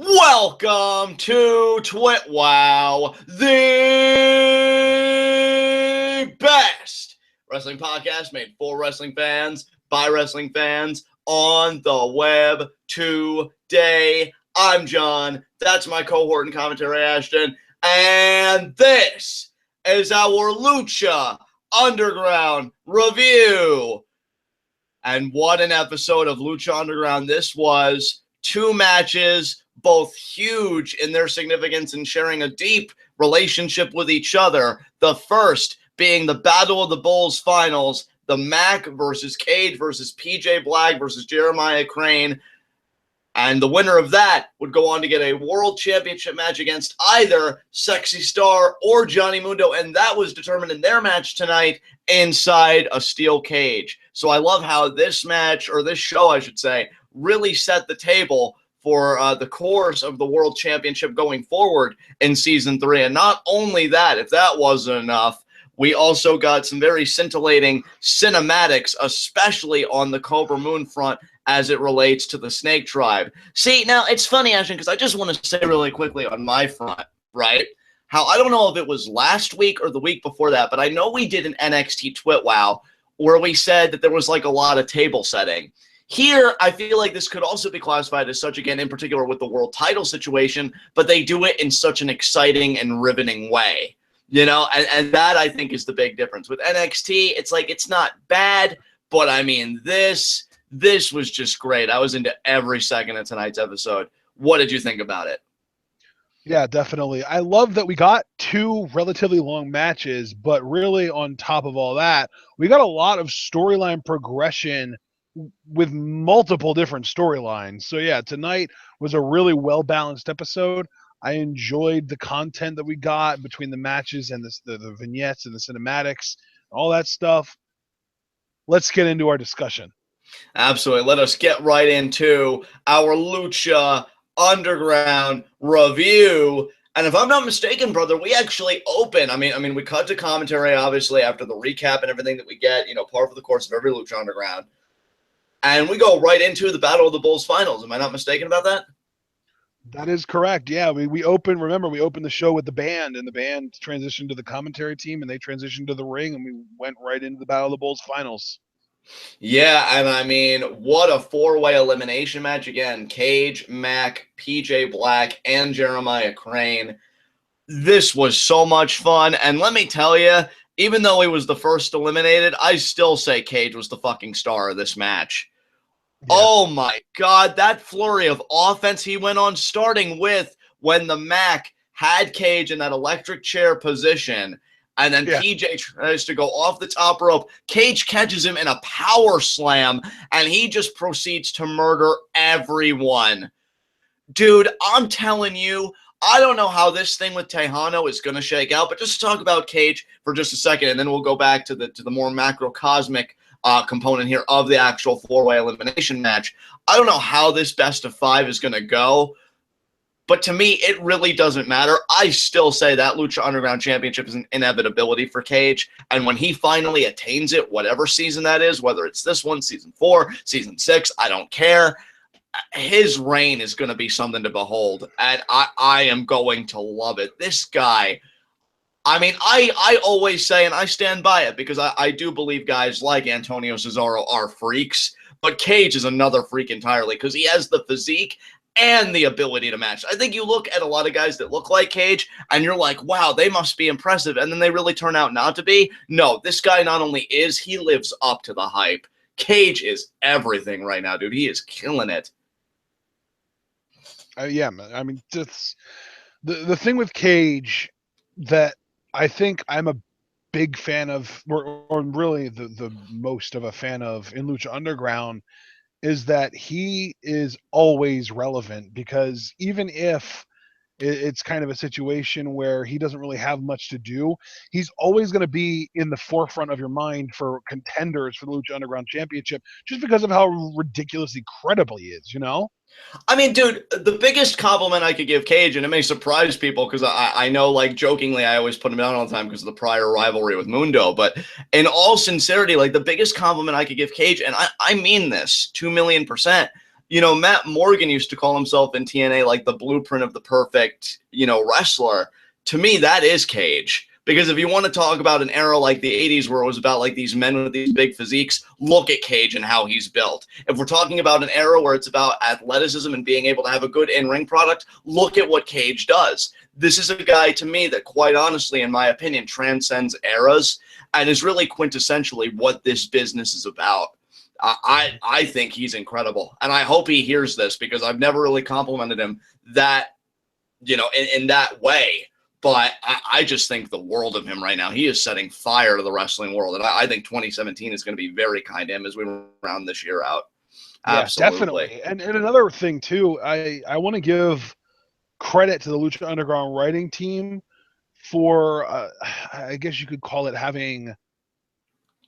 Welcome to TWitWoW, the best wrestling podcast made for wrestling fans, by wrestling fans, on the web today. I'm John, that's my cohort and commentary, Ashton, and this is our Lucha Underground review. And what an episode of Lucha Underground this was. 2 matches, both huge in their significance and sharing a deep relationship with each other. The first being the Battle of the Bulls finals, the Mack versus Cage versus PJ Black versus Jeremiah Crane. And the winner of that would go on to get a world championship match against either Sexy Star or Johnny Mundo. And that was determined in their match tonight inside a steel cage. So I love how this match, or this show, I should say, really set the table for the course of the World Championship going forward in Season 3. And not only that, if that wasn't enough, we also got some very scintillating cinematics, especially on the Cobra Moon front as it relates to the Snake Tribe. See, now it's funny, Ashton, because I just want to say really quickly on my front, right? How I don't know if it was last week or the week before that, but I know we did an NXT TWitWoW where we said that there was like a lot of table setting. Here, I feel like this could also be classified as such, again, in particular with the world title situation, but they do it in such an exciting and riveting way, you know, and that, I think, is the big difference. With NXT, it's like, it's not bad, but, I mean, this was just great. I was into every second of tonight's episode. What did you think about it? Yeah, definitely. I love that we got 2 relatively long matches, but really on top of all that, we got a lot of storyline progression with multiple different storylines. So yeah, tonight was a really well-balanced episode. I enjoyed the content that we got between the matches and the vignettes and the cinematics, all that stuff. Let's get into our discussion. Absolutely. Let us get right into our Lucha Underground review. And if I'm not mistaken, brother, we actually open. I mean, we cut to commentary, obviously, after the recap and everything that we get, you know, part of the course of every Lucha Underground. And we go right into the Battle of the Bulls finals. Am I not mistaken about that? That is correct. Yeah, we opened the show with the band, and the band transitioned to the commentary team, and they transitioned to the ring, and we went right into the Battle of the Bulls finals. Yeah, and I mean, what a 4-way elimination match. Again, Cage, Mack, PJ Black, and Jeremiah Crane. This was so much fun. And let me tell you, even though he was the first eliminated, I still say Cage was the fucking star of this match. Yeah. Oh my God, that flurry of offense he went on, starting with when the Mack had Cage in that electric chair position, and then PJ tries to go off the top rope. Cage catches him in a power slam, and he just proceeds to murder everyone. Dude, I'm telling you, I don't know how this thing with Tejano is going to shake out, but just to talk about Cage for just a second, and then we'll go back to the more macrocosmic component here of the actual 4-way elimination match. I don't know how this best of 5 is going to go, but to me, it really doesn't matter. I still say that Lucha Underground Championship is an inevitability for Cage, and when he finally attains it, whatever season that is, whether it's this one, Season 4, Season 6, I don't care. His reign is going to be something to behold, and I am going to love it. This guy, I mean, I always say, and I stand by it, because I do believe guys like Antonio Cesaro are freaks, but Cage is another freak entirely, because he has the physique and the ability to match. I think you look at a lot of guys that look like Cage, and you're like, wow, they must be impressive, and then they really turn out not to be. No, this guy not only is, he lives up to the hype. Cage is everything right now, dude. He is killing it. Yeah, I mean, just the thing with Cage that I think I'm a big fan of, or really the most of a fan of in Lucha Underground, is that he is always relevant, because even if it's kind of a situation where he doesn't really have much to do, he's always going to be in the forefront of your mind for contenders for the Lucha Underground Championship, just because of how ridiculously credible he is, you know? I mean, dude, the biggest compliment I could give Cage, and it may surprise people because I know, like, jokingly, I always put him down all the time because of the prior rivalry with Mundo, but in all sincerity, like, the biggest compliment I could give Cage, and I mean this 2,000,000%, Matt Morgan used to call himself in TNA like the blueprint of the perfect, wrestler. To me, that is Cage. Because if you want to talk about an era like the 80s where it was about like these men with these big physiques, look at Cage and how he's built. If we're talking about an era where it's about athleticism and being able to have a good in-ring product, look at what Cage does. This is a guy, to me, that quite honestly, in my opinion, transcends eras and is really quintessentially what this business is about. I think he's incredible. And I hope he hears this because I've never really complimented him that, in that way. But I just think the world of him right now. He is setting fire to the wrestling world. And I think 2017 is going to be very kind to him as we round this year out. Yeah, Absolutely. definitely. And another thing, too, I want to give credit to the Lucha Underground writing team for, I guess you could call it having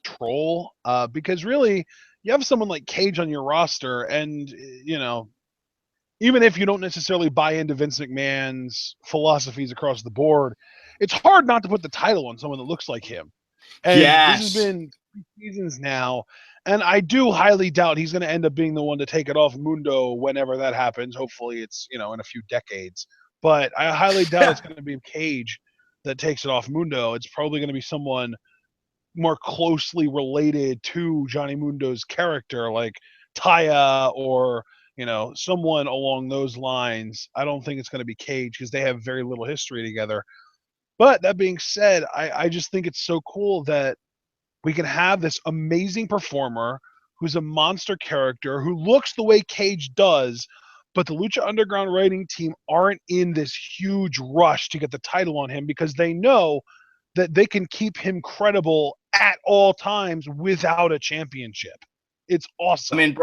control. Because really, you have someone like Cage on your roster and, even if you don't necessarily buy into Vince McMahon's philosophies across the board, it's hard not to put the title on someone that looks like him. And Yes. This has been 3 seasons now, and I do highly doubt he's going to end up being the one to take it off Mundo whenever that happens. Hopefully it's, in a few decades. But I highly doubt it's going to be Cage that takes it off Mundo. It's probably going to be someone more closely related to Johnny Mundo's character, like Taya or someone along those lines. I don't think it's going to be Cage because they have very little history together. But that being said, I just think it's so cool that we can have this amazing performer who's a monster character who looks the way Cage does, but the Lucha Underground writing team aren't in this huge rush to get the title on him because they know that they can keep him credible at all times without a championship. It's awesome. I mean,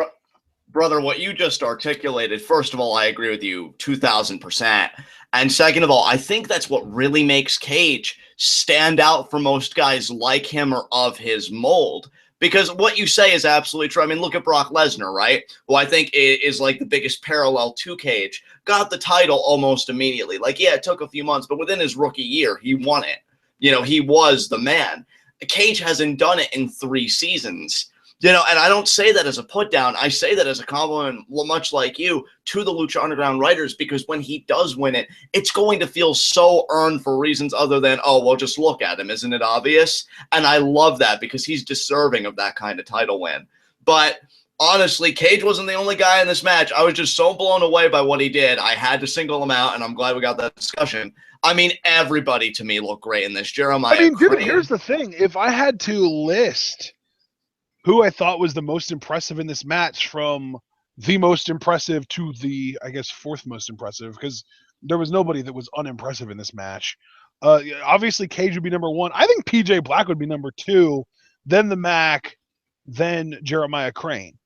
brother, what you just articulated, first of all, I agree with you 2,000%. And second of all, I think that's what really makes Cage stand out for most guys like him or of his mold. Because what you say is absolutely true. I mean, look at Brock Lesnar, right? Who I think is like the biggest parallel to Cage. Got the title almost immediately. Like, yeah, it took a few months, but within his rookie year, he won it. He was the man. Cage hasn't done it in 3 seasons. And I don't say that as a put down. I say that as a compliment, much like you, to the Lucha Underground writers, because when he does win it, it's going to feel so earned for reasons other than, oh, well, just look at him. Isn't it obvious? And I love that because he's deserving of that kind of title win. But honestly, Cage wasn't the only guy in this match. I was just so blown away by what he did. I had to single him out, and I'm glad we got that discussion. I mean, everybody to me looked great in this. Jeremiah dude, here's the thing. If I had to list who I thought was the most impressive in this match, from the most impressive to the, I guess, 4th most impressive, because there was nobody that was unimpressive in this match. Obviously, Cage would be number 1. I think PJ Black would be number 2, then the Mack, then Jeremiah Crane.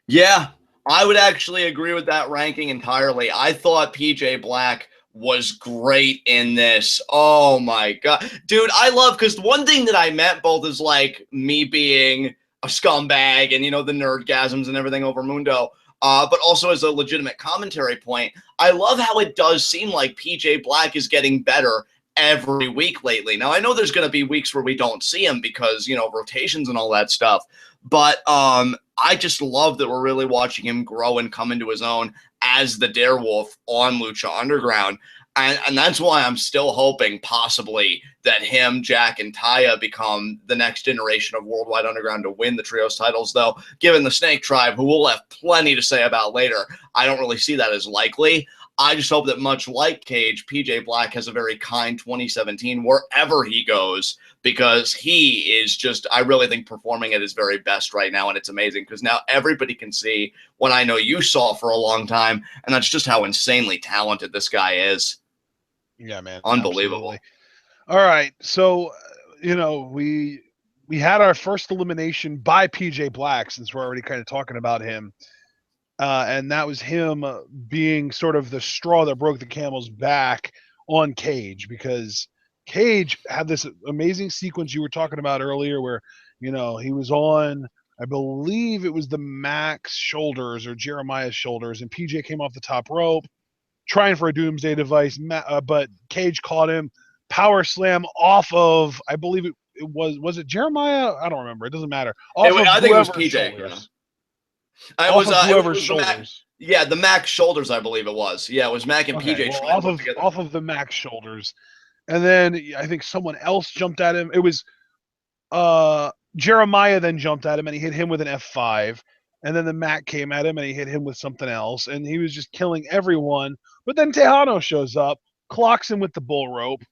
Yeah, I would actually agree with that ranking entirely. I thought PJ Black was great in this. Oh my God. Dude, I love, because one thing that I meant both is like me being a scumbag and, the nerdgasms and everything over Mundo, but also as a legitimate commentary point, I love how it does seem like PJ Black is getting better every week lately. Now, I know there's going to be weeks where we don't see him because, rotations and all that stuff, but I just love that we're really watching him grow and come into his own as the Darewolf on Lucha Underground. And that's why I'm still hoping possibly that him, Jack, and Taya become the next generation of Worldwide Underground to win the Trios titles, though, given the Snake Tribe, who we'll have plenty to say about later, I don't really see that as likely. I just hope that much like Cage, PJ Black has a very kind 2017 wherever he goes, because he is just, I really think, performing at his very best right now, and it's amazing because now everybody can see what I know you saw for a long time, and that's just how insanely talented this guy is. Yeah, man. Unbelievable. Absolutely. All right. So, we had our first elimination by PJ Black, since we're already kind of talking about him. And that was him being sort of the straw that broke the camel's back on Cage, because Cage had this amazing sequence you were talking about earlier where, he was on, I believe it was the Mack's shoulders or Jeremiah's shoulders, and PJ came off the top rope trying for a doomsday device, but Cage caught him, power slam off of, I believe it was it Jeremiah? I don't remember. It doesn't matter. I think it was PJ. It Off was of it whoever's was the Mack. shoulders. Yeah, the Mack shoulders, I believe it was. Yeah, it was Mack and Okay, PJ well, trying to work together. off of the Mack's shoulders, and then I think someone else jumped at him. It was Jeremiah then jumped at him and he hit him with an F5. And then the Mack came at him and he hit him with something else. And he was just killing everyone. But then Tejano shows up, clocks him with the bull rope.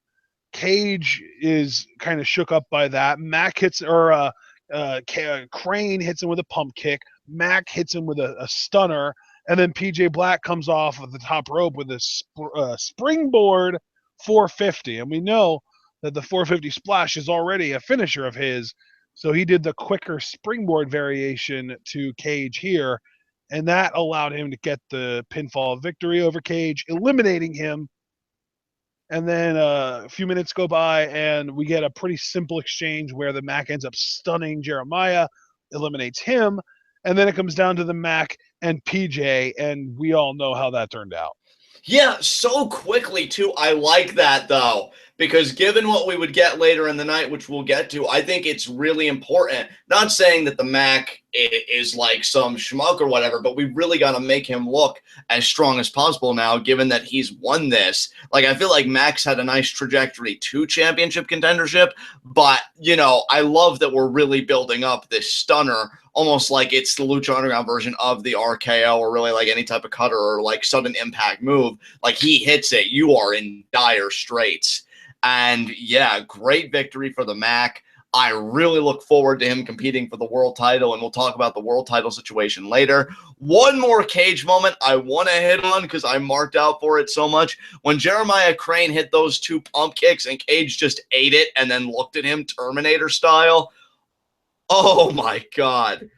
Cage is kind of shook up by that. Mack hits, Crane hits him with a pump kick. Mack hits him with a stunner. And then PJ Black comes off of the top rope with a springboard 450. And we know that the 450 splash is already a finisher of his. So he did the quicker springboard variation to Cage here. And that allowed him to get the pinfall victory over Cage, eliminating him. And then a few minutes go by, and we get a pretty simple exchange where the Mack ends up stunning Jeremiah, eliminates him, and then it comes down to the Mack and PJ, and we all know how that turned out. Yeah, so quickly, too. I like that, though, because given what we would get later in the night, which we'll get to, I think it's really important. Not saying that the Mack is like some schmuck or whatever, but we really got to make him look as strong as possible now, given that he's won this. Like, I feel like Mack's had a nice trajectory to championship contendership, but, you know, I love that we're really building up this stunner, almost like it's the Lucha Underground version of the RKO or really like any type of cutter or like sudden impact move. Like he hits it, you are in dire straits. And yeah, great victory for the Mack. I really look forward to him competing for the world title, and we'll talk about the world title situation later. One more Cage moment I want to hit on because I marked out for it so much. When Jeremiah Crane hit those two pump kicks and Cage just ate it and then looked at him Terminator style. Oh my God.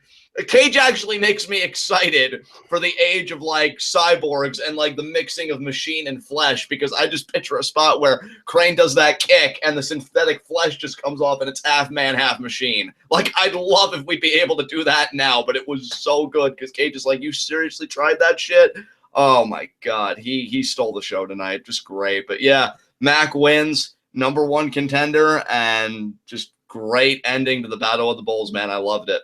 Cage actually makes me excited for the age of like cyborgs and like the mixing of machine and flesh, because I just picture a spot where Crane does that kick and the synthetic flesh just comes off and it's half man, half machine. Like, I'd love if we'd be able to do that now, but it was so good because Cage is like, you seriously tried that shit? Oh my God. He stole the show tonight. Just great. But yeah, Mack wins, #1 contender, and just great ending to the Battle of the Bulls, man. I loved it.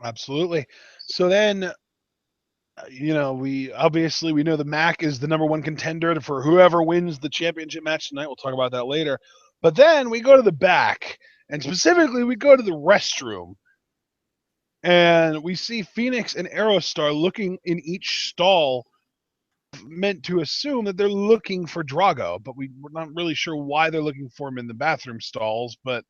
Absolutely. So then, you know, we know the Mack is the #1 contender for whoever wins the championship match tonight. We'll talk about that later. But then we go to the back, and specifically we go to the restroom, and we see Fenix and Aero Star looking in each stall, meant to assume that they're looking for Drago, but we're not really sure why they're looking for him in the bathroom stalls. But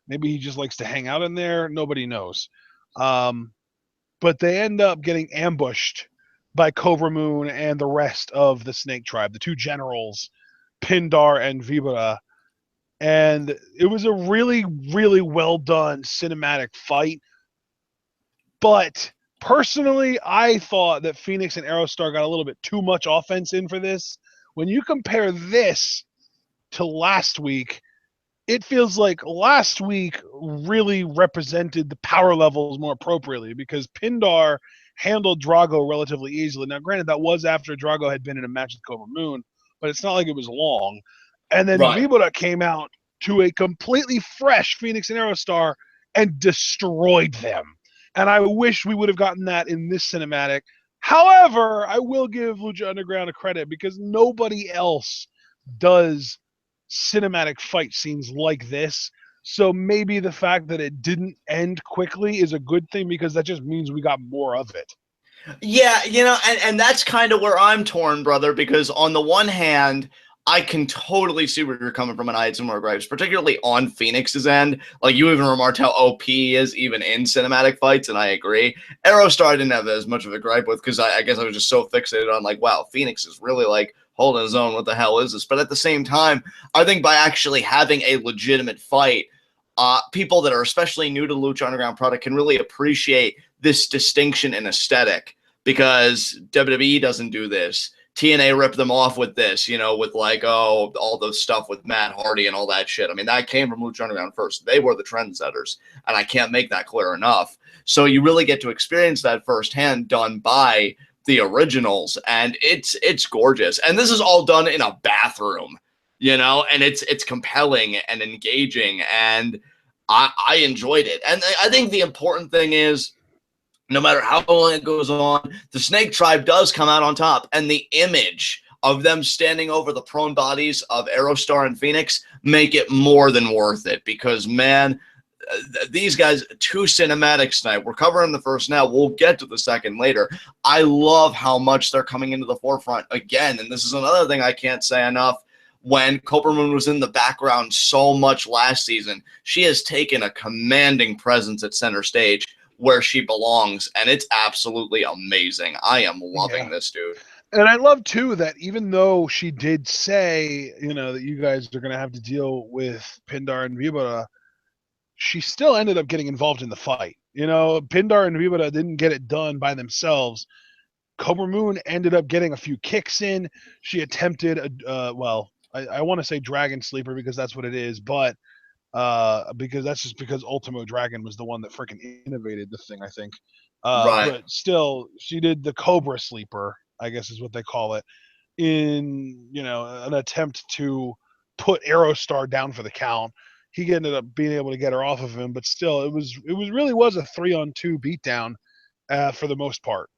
maybe he just likes to hang out in there. Nobody knows. But they end up getting ambushed by Cobra Moon and the rest of the Snake Tribe, the two generals, Pindar and Vibra. And it was a really, really well done cinematic fight. But personally, I thought that Fenix and Aerostar got a little bit too much offense in for this. When you compare this to last week, it feels like last week really represented the power levels more appropriately because Pindar handled Drago relatively easily. Now, granted, that was after Drago had been in a match with Cobra Moon, but it's not like it was long. And then Right. Vibora came out to a completely fresh Fenix and Aerostar and destroyed them. And I wish we would have gotten that in this cinematic. However, I will give Lucha Underground a credit because nobody else does cinematic fight scenes like this. So maybe the fact that it didn't end quickly is a good thing because that just means we got more of it. Yeah, you know, and that's kind of where I'm torn, brother, because on the one hand, I can totally see where you're coming from, and I had some more gripes, particularly on Phoenix's end. Like, you even remarked how OP he is even in cinematic fights, and I agree. Aerostar I didn't have as much of a gripe with because I guess I was just so fixated on, like, wow, Phoenix is really, like, holding his own. What the hell is this? But at the same time, I think by actually having a legitimate fight, people that are especially new to Lucha Underground product can really appreciate this distinction in aesthetic because WWE doesn't do this. TNA ripped them off with this, you know, with like, oh, all the stuff with Matt Hardy and all that shit. I mean, that came from Lucha Underground first. They were the trendsetters, and I can't make that clear enough. So you really get to experience that firsthand done by the originals, and it's gorgeous. And this is all done in a bathroom, you know, and it's compelling and engaging, and I enjoyed it. And I think the important thing is no matter how long it goes on, the Snake Tribe does come out on top. And the image of them standing over the prone bodies of Aerostar and Fenix make it more than worth it. Because, man, these guys, two cinematics tonight. We're covering the first now. We'll get to the second later. I love how much they're coming into the forefront again. And this is another thing I can't say enough. When Cobra Moon was in the background so much last season, she has taken a commanding presence at center stage where she belongs, and it's absolutely amazing. I am loving this, dude. And I love, too, that even though she did say, that you guys are going to have to deal with Pindar and Vibora, she still ended up getting involved in the fight. Pindar and Vibora didn't get it done by themselves. Cobra Moon ended up getting a few kicks in. She attempted, I want to say Dragon Sleeper because that's what it is, but because Ultimo Dragon was the one that freaking innovated the thing, I think. Right. But still, she did the Cobra Sleeper, I guess is what they call it, in an attempt to put Aerostar down for the count. He ended up being able to get her off of him, but still, it really was a 3-on-2 beatdown for the most part.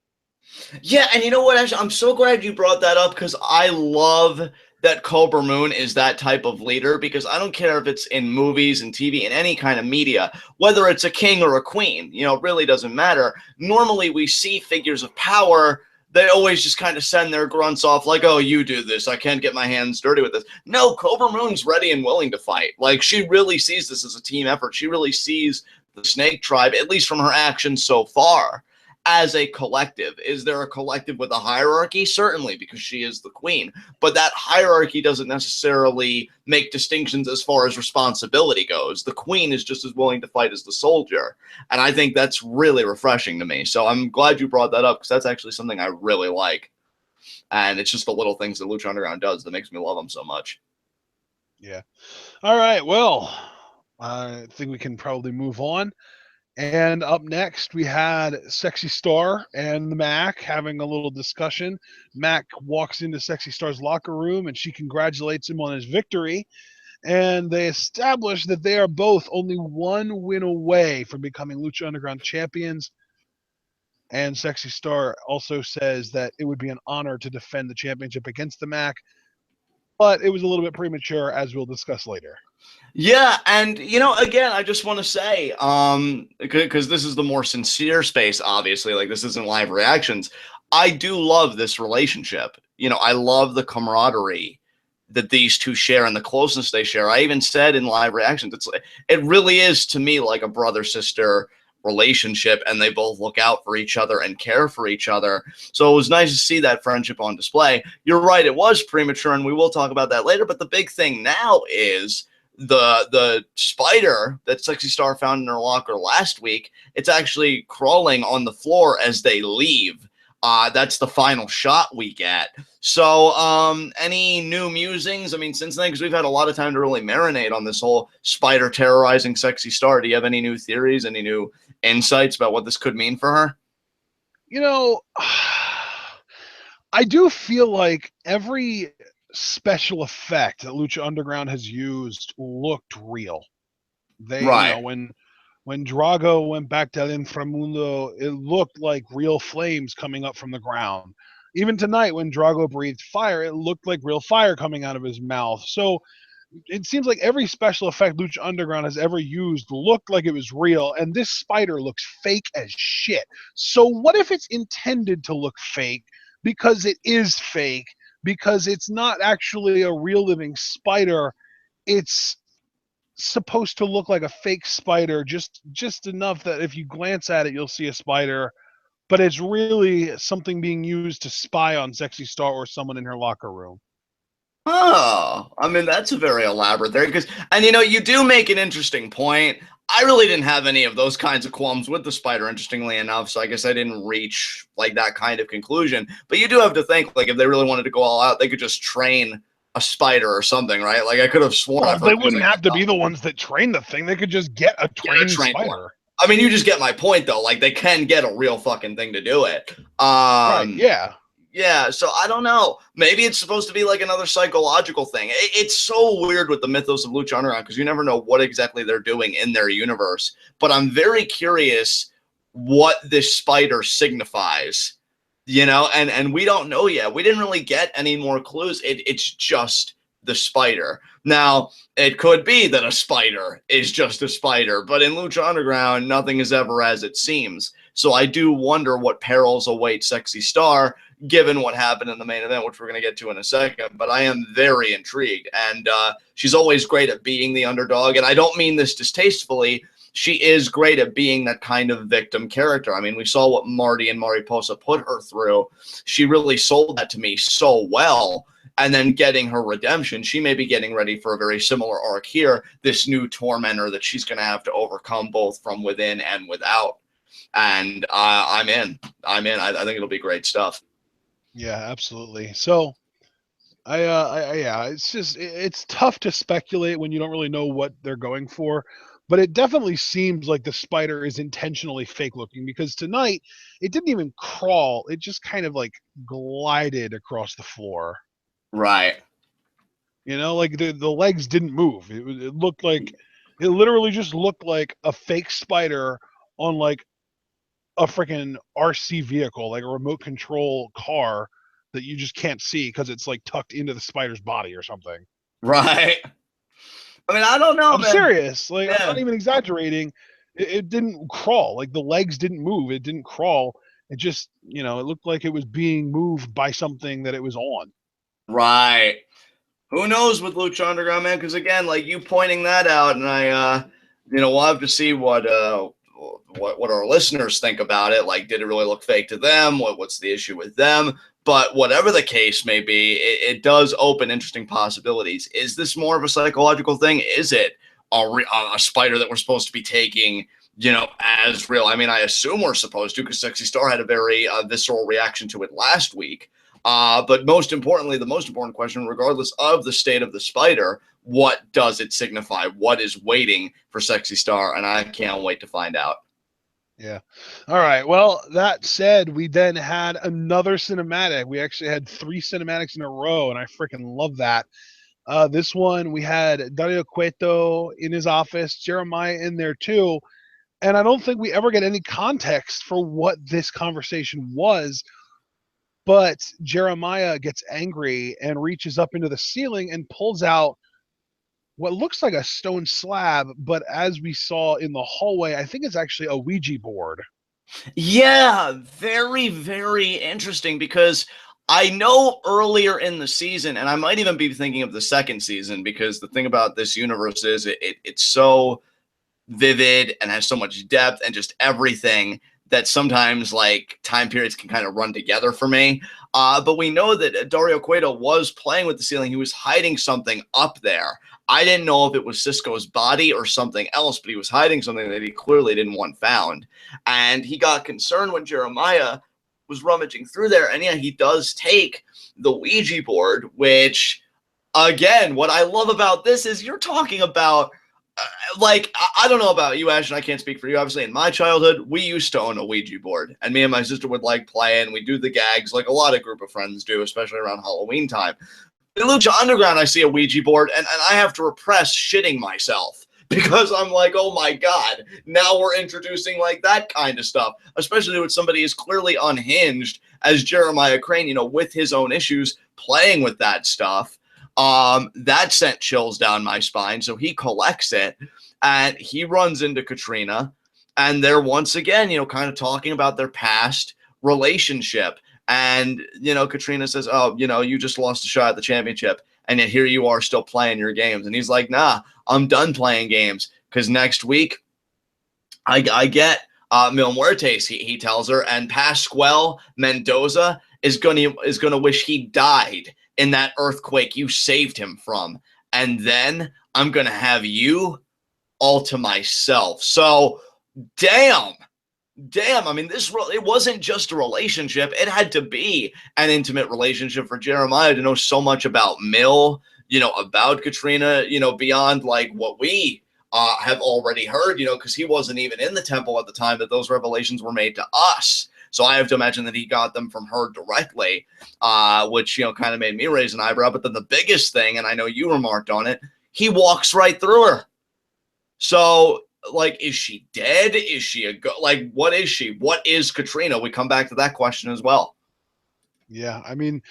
Yeah, and you know what, Ash? I'm so glad you brought that up because I love that Cobra Moon is that type of leader, because I don't care if it's in movies and TV and any kind of media, whether it's a king or a queen, it really doesn't matter. Normally we see figures of power, they always just kind of send their grunts off like, oh, you do this, I can't get my hands dirty with this. No, Cobra Moon's ready and willing to fight. Like, she really sees this as a team effort. She really sees the Snake Tribe, at least from her actions so far, as a collective. Is there a collective with a hierarchy? Certainly, because she is the queen. But that hierarchy doesn't necessarily make distinctions as far as responsibility goes. The queen is just as willing to fight as the soldier. And I think that's really refreshing to me. So I'm glad you brought that up, because that's actually something I really like. And it's just the little things that Lucha Underground does that makes me love them so much. Yeah. All right. Well, I think we can probably move on. And up next, we had Sexy Star and the Mack having a little discussion. Mack walks into Sexy Star's locker room and she congratulates him on his victory. And they establish that they are both only one win away from becoming Lucha Underground champions. And Sexy Star also says that it would be an honor to defend the championship against the Mack, but it was a little bit premature, as we'll discuss later. Yeah, and again, I just want to say, because this is the more sincere space, obviously, like this isn't live reactions. I do love this relationship. I love the camaraderie that these two share and the closeness they share. I even said in live reactions, it really is to me like a brother-sister relationship, and they both look out for each other and care for each other. So it was nice to see that friendship on display. You're right, it was premature, and we will talk about that later. But the big thing now is the spider that Sexy Star found in her locker last week. It's actually crawling on the floor as they leave. That's the final shot we get. So any new musings? I mean, since then, because we've had a lot of time to really marinate on this whole spider terrorizing Sexy Star. Do you have any new theories, any new insights about what this could mean for her? I do feel like every special effect that Lucha Underground has used looked real. Right. When Drago went back to El Inframundo, it looked like real flames coming up from the ground. Even tonight, when Drago breathed fire, it looked like real fire coming out of his mouth. So it seems like every special effect Lucha Underground has ever used looked like it was real, and this spider looks fake as shit. So what if it's intended to look fake because it is fake, because it's not actually a real living spider, it's supposed to look like a fake spider, just enough that if you glance at it, you'll see a spider, but it's really something being used to spy on Sexy Star or someone in her locker room. Oh, I mean, that's a very elaborate theory. And you do make an interesting point. I really didn't have any of those kinds of qualms with the spider, interestingly enough, so I guess I didn't reach like that kind of conclusion. But you do have to think, like, if they really wanted to go all out, they could just train a spider or something, right? Like, I could have sworn. Well, they wouldn't have to be the ones that train the thing. They could just get a trained spider. One. I mean, you just get my point, though. Like, they can get a real fucking thing to do it. Right, yeah. Yeah, so I don't know. Maybe it's supposed to be like another psychological thing. It's so weird with the mythos of Lucha Underground because you never know what exactly they're doing in their universe. But I'm very curious what this spider signifies, you know, and we don't know yet. We didn't really get any more clues. It's just the spider. Now, it could be that a spider is just a spider, but in Lucha Underground, nothing is ever as it seems. So I do wonder what perils await Sexy Star, given what happened in the main event, which we're going to get to in a second. But I am very intrigued, and she's always great at being the underdog, and I don't mean this distastefully. She is great at being that kind of victim character. I mean, we saw what Marty and Mariposa put her through. She really sold that to me so well. And then getting her redemption, she may be getting ready for a very similar arc here, this new tormentor that she's going to have to overcome both from within and without. And I'm in. I think it'll be great stuff. Yeah, absolutely. So yeah, it's tough to speculate when you don't really know what they're going for, but it definitely seems like the spider is intentionally fake looking, because tonight it didn't even crawl. It just kind of like glided across the floor. Right. You know, like the legs didn't move. It looked like, it literally just looked like a fake spider on like a freaking RC vehicle, like a remote control car that you just can't see because it's like tucked into the spider's body or something. Right. I mean, I don't know, I'm man. serious. Like, Yeah. I'm not even exaggerating. It didn't crawl. Like, the legs didn't move. It didn't crawl. It just, you know, it looked like it was being moved by something that it was on. Right. Who knows with Lucha Underground, man? Because again, like you pointing that out, and I, you know, we'll have to see what our listeners think about it. Like, did it really look fake to them? What's the issue with them? But whatever the case may be, it does open interesting possibilities. Is this more of a psychological thing? Is it a spider that we're supposed to be taking, you know, as real? I mean, I assume we're supposed to, because Sexy Star had a very visceral reaction to it last week. But most importantly, the most important question, regardless of the state of the spider, what does it signify? What is waiting for Sexy Star? And I can't wait to find out. Yeah. All right. Well, that said, we then had another cinematic. We actually had 3 cinematics in a row, and I freaking love that. This one, we had Dario Cueto in his office, Jeremiah in there too. And I don't think we ever get any context for what this conversation was. But Jeremiah gets angry and reaches up into the ceiling and pulls out what looks like a stone slab, but as we saw in the hallway, I think it's actually a Ouija board. Yeah, very, very interesting, because I know earlier in the season, and I might even be thinking of the second season, because the thing about this universe is it's so vivid and has so much depth and just everything that sometimes like time periods can kind of run together for me. But we know that Dario Cueto was playing with the ceiling. He was hiding something up there. I didn't know if it was Cisco's body or something else, but he was hiding something that he clearly didn't want found. And he got concerned when Jeremiah was rummaging through there. And yeah, he does take the Ouija board, which, again, what I love about this is you're talking about like, I don't know about you, Ash, and I can't speak for you. Obviously, in my childhood, we used to own a Ouija board, and me and my sister would like play, and we do the gags like a lot of group of friends do, especially around Halloween time. In Lucha Underground, I see a Ouija board, and I have to repress shitting myself, because I'm like, oh my God, now we're introducing like that kind of stuff, especially with somebody as clearly unhinged as Jeremiah Crane, you know, with his own issues, playing with that stuff. That sent chills down my spine. So he collects it and he runs into Catrina, and they're once again, you know, kind of talking about their past relationship. And, you know, Catrina says, oh, you know, you just lost a shot at the championship, and yet here you are still playing your games. And he's like, nah, I'm done playing games, because next week I get Mil Muertes, he tells her, and Pascual Mendoza is gonna wish he died in that earthquake you saved him from. And then I'm going to have you all to myself. So, damn. I mean, it wasn't just a relationship. It had to be an intimate relationship for Jeremiah to know so much about Mil, you know, about Catrina, you know, beyond like what we have already heard, you know, because he wasn't even in the temple at the time that those revelations were made to us. So I have to imagine that he got them from her directly, which, you know, kind of made me raise an eyebrow. But then the biggest thing, and I know you remarked on it, he walks right through her. So like, is she dead? Is she like, what is she? What is Catrina? We come back to that question as well. Yeah, I mean,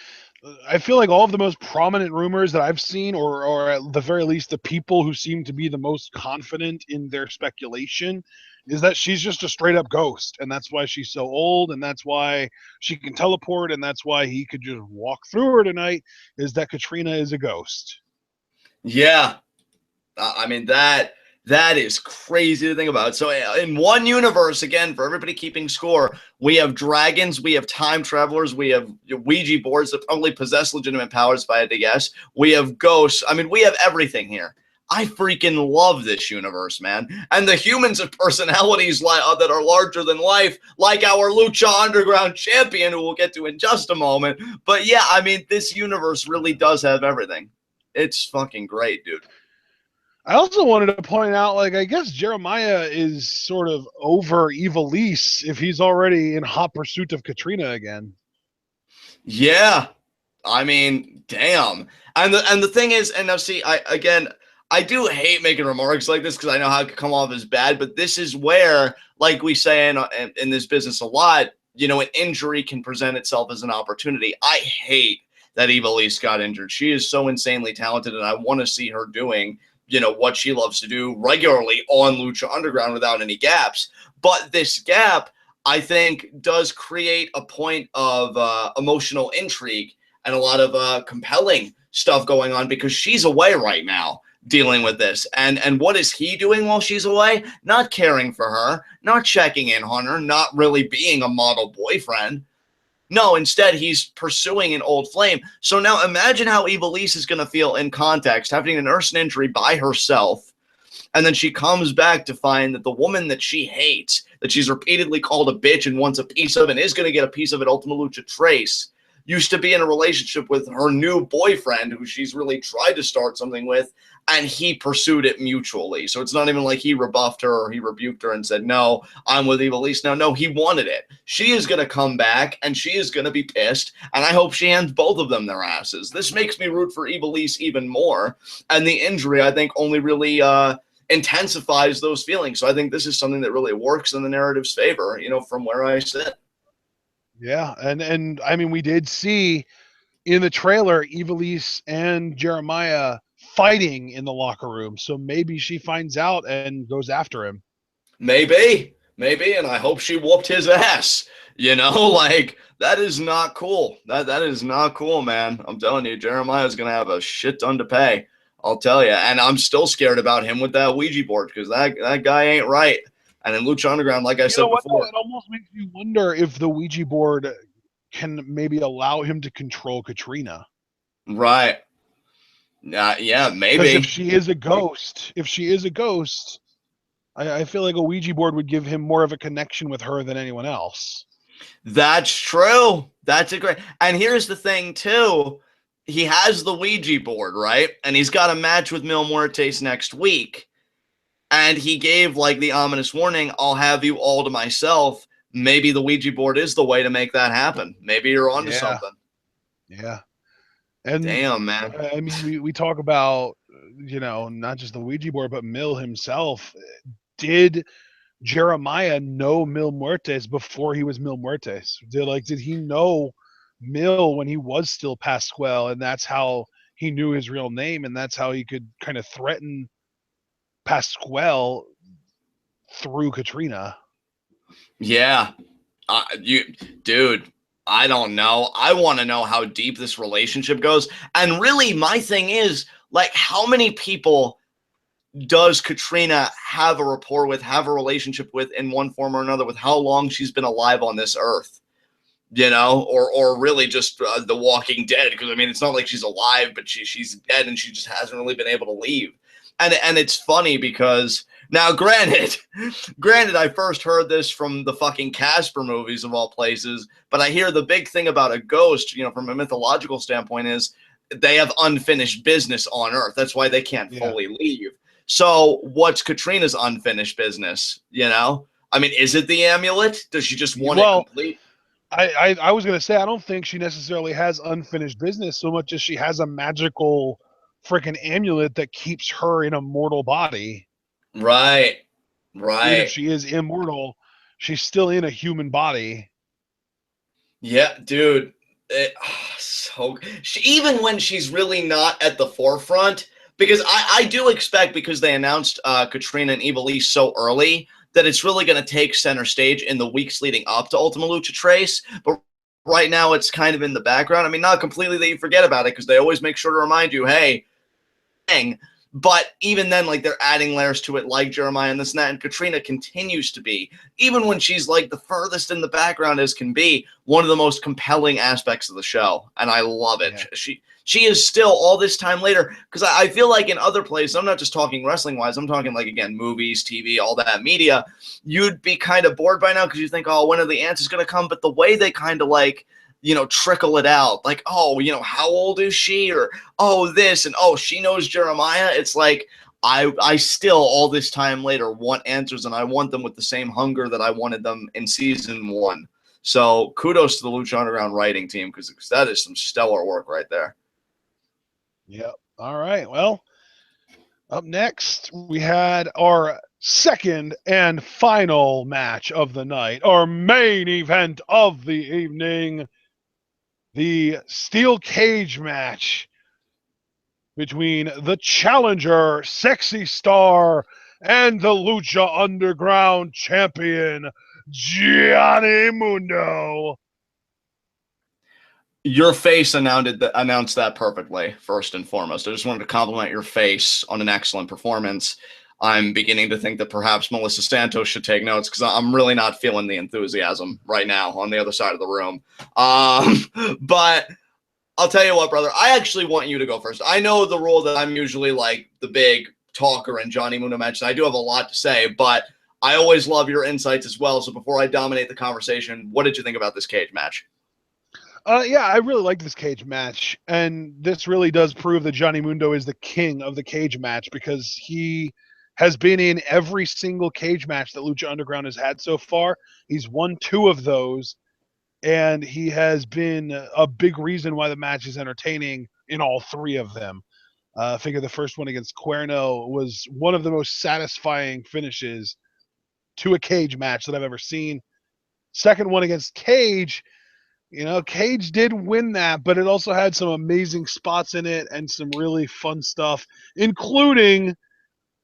I feel like all of the most prominent rumors that I've seen, or at the very least, the people who seem to be the most confident in their speculation, is that she's just a straight up ghost, and that's why she's so old, and that's why she can teleport, and that's why he could just walk through her tonight. Is that Catrina is a ghost? Yeah, I mean that is crazy to think about. So in one universe, again, for everybody keeping score, we have dragons, we have time travelers, we have Ouija boards that probably possess legitimate powers, if I had to guess. We have ghosts. I mean, we have everything here. I freaking love this universe, man. And the humans have personalities that are larger than life, like our Lucha Underground champion, who we'll get to in just a moment. But yeah, I mean, this universe really does have everything. It's fucking great, dude. I also wanted to point out, like, I guess Jeremiah is sort of over Evilise if he's already in hot pursuit of Catrina again. Yeah, I mean, damn. And the thing is, and now see, I do hate making remarks like this because I know how it could come off as bad, but this is where, like we say in this business a lot, you know, an injury can present itself as an opportunity. I hate that Evilise got injured. She is so insanely talented, and I want to see her doing, you know, what she loves to do regularly on Lucha Underground without any gaps. But this gap, I think, does create a point of emotional intrigue and a lot of compelling stuff going on because she's away right now dealing with this. And what is he doing while she's away? Not caring for her, not checking in on her, not really being a model boyfriend. No, instead, he's pursuing an old flame. So now imagine how Evilise is going to feel in context, having to nurse an injury by herself. And then she comes back to find that the woman that she hates, that she's repeatedly called a bitch and wants a piece of and is going to get a piece of it, Ultima Lucha Trace, used to be in a relationship with her new boyfriend who she's really tried to start something with, and he pursued it mutually. So it's not even like he rebuffed her or he rebuked her and said, no, I'm with Evilise now. No, he wanted it. She is going to come back, and she is going to be pissed, and I hope she hands both of them their asses. This makes me root for Evilise even more, and the injury, I think, only really intensifies those feelings. So I think this is something that really works in the narrative's favor, you know, from where I sit. Yeah, and I mean, we did see in the trailer Evilise and Jeremiah fighting in the locker room, so maybe she finds out and goes after him. Maybe, and I hope she whooped his ass. You know, like, that is not cool. That is not cool, man. I'm telling you, Jeremiah's gonna have a shit ton to pay. I'll tell you, and I'm still scared about him with that Ouija board because that guy ain't right. And in Lucha Underground, like I said before, Though? It almost makes me wonder if the Ouija board can maybe allow him to control Catrina. right? Yeah, maybe. Because if she is a ghost, I feel like a Ouija board would give him more of a connection with her than anyone else. That's true. That's a great. And here's the thing too. He has the Ouija board, right? And he's got a match with Mil Muertes next week. And he gave like the ominous warning, I'll have you all to myself. Maybe the Ouija board is the way to make that happen. Maybe you're onto something. Yeah. And damn, man. I mean, we talk about, you know, not just the Ouija board, but Mil himself. Did Jeremiah know Mil Muertes before he was Mil Muertes? Did he know Mil when he was still Pasquale, and that's how he knew his real name, and that's how he could kind of threaten Pasquale through Catrina? Yeah. Dude, I don't know. I want to know how deep this relationship goes. And really, my thing is, like, how many people does Catrina have a rapport with, have a relationship with in one form or another, with how long she's been alive on this earth? You know, or really just The Walking Dead, because I mean, it's not like she's alive, but she's dead, and she just hasn't really been able to leave. And it's funny because now, granted, I first heard this from the fucking Casper movies of all places, but I hear the big thing about a ghost, you know, from a mythological standpoint, is they have unfinished business on Earth. That's why they can't fully leave. So what's Catrina's unfinished business? You know, I mean, is it the amulet? Does she just want it complete? I was going to say, I don't think she necessarily has unfinished business so much as she has a magical freaking amulet that keeps her in a mortal body. Right. Even if Right. she is immortal, she's still in a human body. Yeah, dude. Even when she's really not at the forefront, because I do expect, because they announced Catrina and Evil so early, that it's really going to take center stage in the weeks leading up to Ultima Lucha Trace. But right now, it's kind of in the background. I mean, not completely that you forget about it, because they always make sure to remind you, hey, dang. But even then, like, they're adding layers to it, like Jeremiah and this and that. And Catrina continues to be, even when she's like the furthest in the background as can be, one of the most compelling aspects of the show. And I love it. Yeah. She is still, all this time later, because I feel like in other places, I'm not just talking wrestling wise, I'm talking like, again, movies, TV, all that media, you'd be kind of bored by now because you think, oh, when are the answers going to come? But the way they kind of like, trickle it out, like, oh, how old is she? Or, oh, this, and oh, she knows Jeremiah. It's like, I still, all this time later, want answers, and I want them with the same hunger that I wanted them in season 1. So kudos to the Lucha Underground writing team, because that is some stellar work right there. Yep. All right. Well, up next, we had our second and final match of the night, our main event of the evening, the steel cage match between the challenger, Sexy Star, and the Lucha Underground champion, Johnny Mundo. Your face announced that perfectly, first and foremost. I just wanted to compliment your face on an excellent performance. I'm beginning to think that perhaps Melissa Santos should take notes, because I'm really not feeling the enthusiasm right now on the other side of the room. But I'll tell you what, brother. I actually want you to go first. I know the rule that I'm usually like the big talker in Johnny Mundo matches. I do have a lot to say, but I always love your insights as well. So before I dominate the conversation, what did you think about this cage match? Yeah, I really like this cage match, and this really does prove that Johnny Mundo is the king of the cage match, because he has been in every single cage match that Lucha Underground has had so far. He's won 2 of those, and he has been a big reason why the match is entertaining in all 3 of them. I figure the first one against Cuerno was one of the most satisfying finishes to a cage match that I've ever seen. Second one against Cage, Cage did win that, but it also had some amazing spots in it and some really fun stuff, including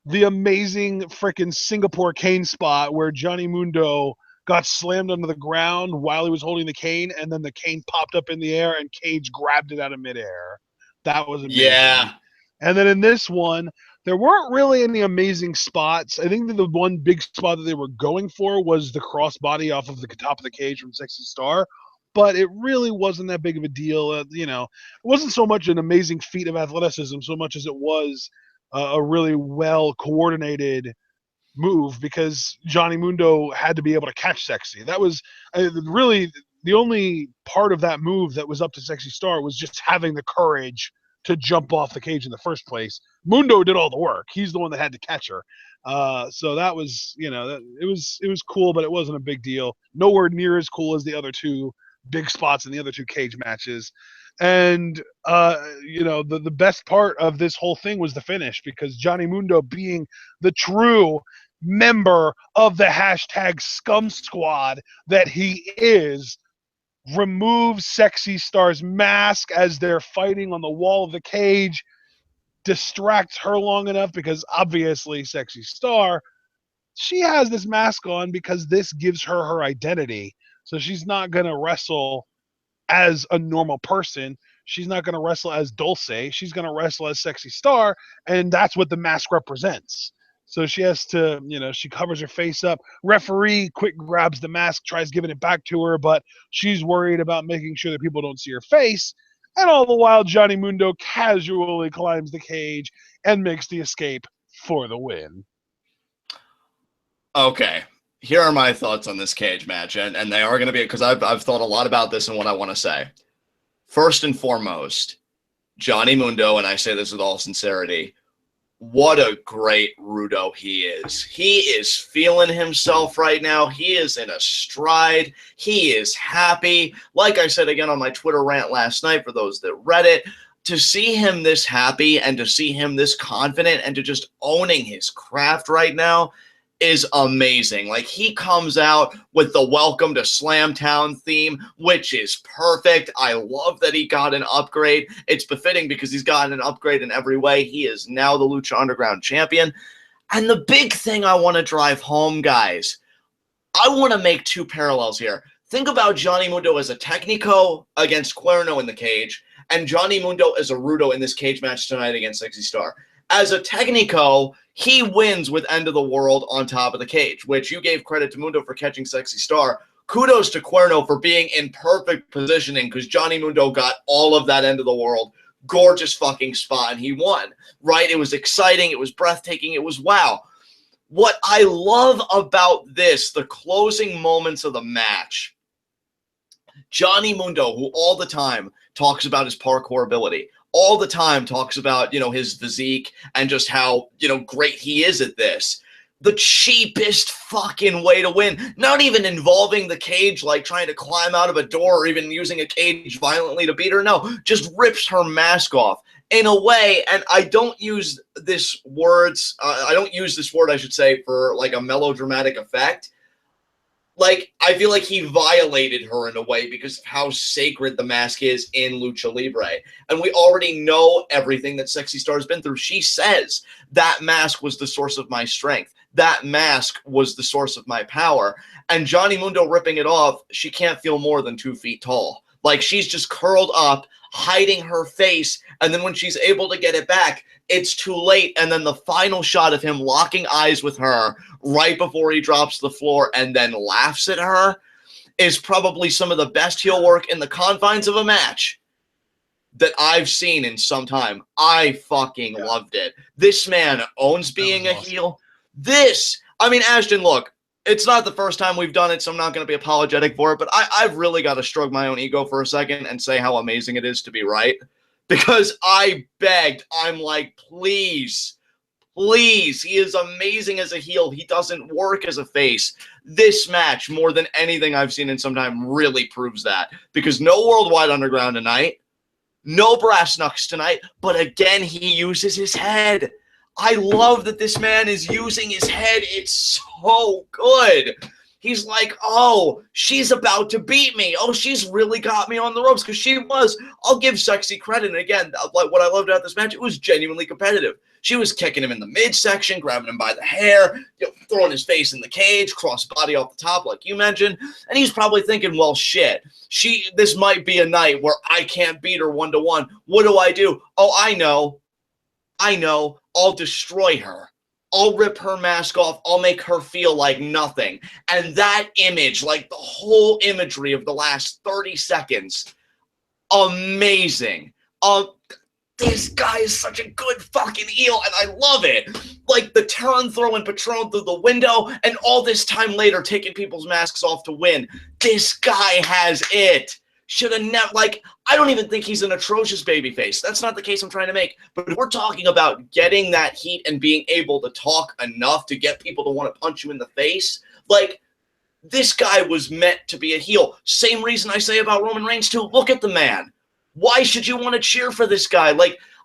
the amazing freaking Singapore cane spot where Johnny Mundo got slammed onto the ground while he was holding the cane, and then the cane popped up in the air and Cage grabbed it out of midair. That was amazing. Yeah. And then in this one, there weren't really any amazing spots. I think that the one big spot that they were going for was the crossbody off of the top of the cage from Sexy Star, but it really wasn't that big of a deal. It wasn't so much an amazing feat of athleticism so much as it was a really well coordinated move, because Johnny Mundo had to be able to catch Sexy. That was really the only part of that move that was up to Sexy Star, was just having the courage to jump off the cage in the first place. Mundo did all the work. He's the one that had to catch her. So that was, it was cool, but it wasn't a big deal. Nowhere near as cool as the other 2 big spots in the other 2 cage matches. And the best part of this whole thing was the finish, because Johnny Mundo, being the true member of the hashtag Scum Squad that he is, removes Sexy Star's mask as they're fighting on the wall of the cage, distracts her long enough, because obviously Sexy Star, she has this mask on because this gives her her identity. So she's not going to wrestle as a normal person. She's not going to wrestle as Dulce. She's going to wrestle as Sexy Star, and that's what the mask represents. So she has to, she covers her face up. Referee quick grabs the mask, tries giving it back to her, but she's worried about making sure that people don't see her face. And all the while, Johnny Mundo casually climbs the cage and makes the escape for the win. Okay. Here are my thoughts on this cage match, and they are going to be, because I've thought a lot about this and what I want to say. First and foremost, Johnny Mundo, and I say this with all sincerity, what a great Rudo he is. He is feeling himself right now. He is in a stride. He is happy. Like I said again on my Twitter rant last night, for those that read it, to see him this happy and to see him this confident and to just owning his craft right now, is amazing. Like, he comes out with the Welcome to Slamtown theme, which is perfect. I love that he got an upgrade. It's befitting because he's gotten an upgrade in every way. He is now the Lucha Underground champion. And the big thing I want to drive home, guys, I want to make two parallels here. Think about Johnny Mundo as a Técnico against Cuerno in the cage, and Johnny Mundo as a Rudo in this cage match tonight against Sexy Star. As a Técnico, he wins with End of the World on top of the cage, which you gave credit to Mundo for catching Sexy Star. Kudos to Cuerno for being in perfect positioning, because Johnny Mundo got all of that End of the World. Gorgeous fucking spot, and he won, right? It was exciting. It was breathtaking. It was wow. What I love about this, the closing moments of the match, Johnny Mundo, who all the time talks about his parkour ability, all the time talks about, his physique and just how, great he is at this. The cheapest fucking way to win, not even involving the cage, like trying to climb out of a door or even using a cage violently to beat her. No, just rips her mask off in a way. And I don't use this word, I should say, for like a melodramatic effect. Like, I feel like he violated her in a way because of how sacred the mask is in Lucha Libre. And we already know everything that Sexy Star's been through. She says that mask was the source of my strength. That mask was the source of my power. And Johnny Mundo ripping it off, she can't feel more than 2 feet tall. Like, she's just curled up, hiding her face, and then when she's able to get it back, it's too late. And then the final shot of him locking eyes with her right before he drops to the floor and then laughs at her is probably some of the best heel work in the confines of a match that I've seen in some time. I fucking loved it. This man owns being a heel. Ashton, look, it's not the first time we've done it, so I'm not going to be apologetic for it, but I've really got to stroke my own ego for a second and say how amazing it is to be right. Because I begged, I'm like, please, he is amazing as a heel. He doesn't work as a face. This match, more than anything I've seen in some time, really proves that. Because no Worldwide Underground tonight, no Brass Knucks tonight, but again, he uses his head. I love that this man is using his head. It's so good. He's like, oh, she's about to beat me. Oh, she's really got me on the ropes, because she was. I'll give Sexy credit. And again, like what I loved about this match, it was genuinely competitive. She was kicking him in the midsection, grabbing him by the hair, throwing his face in the cage, cross body off the top, like you mentioned. And he's probably thinking, well, shit, this might be a night where I can't beat her 1-to-1. What do? Oh, I know. I'll destroy her. I'll rip her mask off. I'll make her feel like nothing. And that image, like the whole imagery of the last 30 seconds, amazing. This guy is such a good fucking heel, and I love it. Like the turn, throwing Patron through the window, and all this time later taking people's masks off to win. This guy has it. Should have never, I don't even think he's an atrocious babyface. That's not the case I'm trying to make. But if we're talking about getting that heat and being able to talk enough to get people to want to punch you in the face, this guy was meant to be a heel. Same reason I say about Roman Reigns too. Look at the man. Why should you want to cheer for this guy?